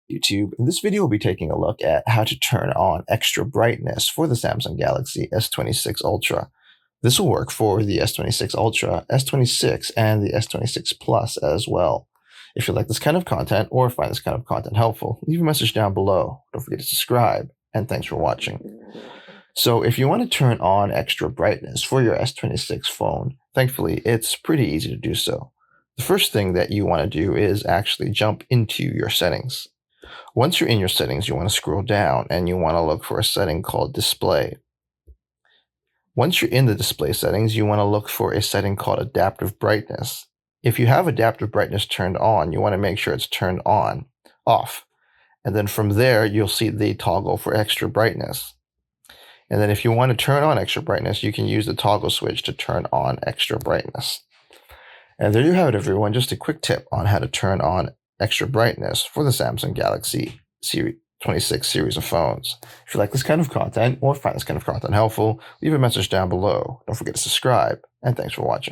YouTube. In this video, we'll be taking a look at how to turn on extra brightness for the Samsung Galaxy S26 Ultra. This will work for the S26 Ultra, S26, and the S26 Plus as well. If you like this kind of content or find this kind of content helpful, leave a message down below. Don't forget to subscribe, and thanks for watching. So if you want to turn on extra brightness for your S26 phone, thankfully, it's pretty easy to do so. The first thing that you want to do is actually jump into your settings. Once you're in your settings, you want to scroll down and you want to look for a setting called Display. Once you're in the display settings, you want to look for a setting called Adaptive Brightness. If you have Adaptive Brightness turned on, you want to make sure it's turned off. And then from there, you'll see the toggle for extra brightness. And then if you want to turn on extra brightness, you can use the toggle switch to turn on extra brightness. And there you have it, everyone. Just a quick tip on how to turn on extra brightness for the Samsung Galaxy S26 series of phones. If you like this kind of content or find this kind of content helpful, leave a message down below. Don't forget to subscribe, and thanks for watching.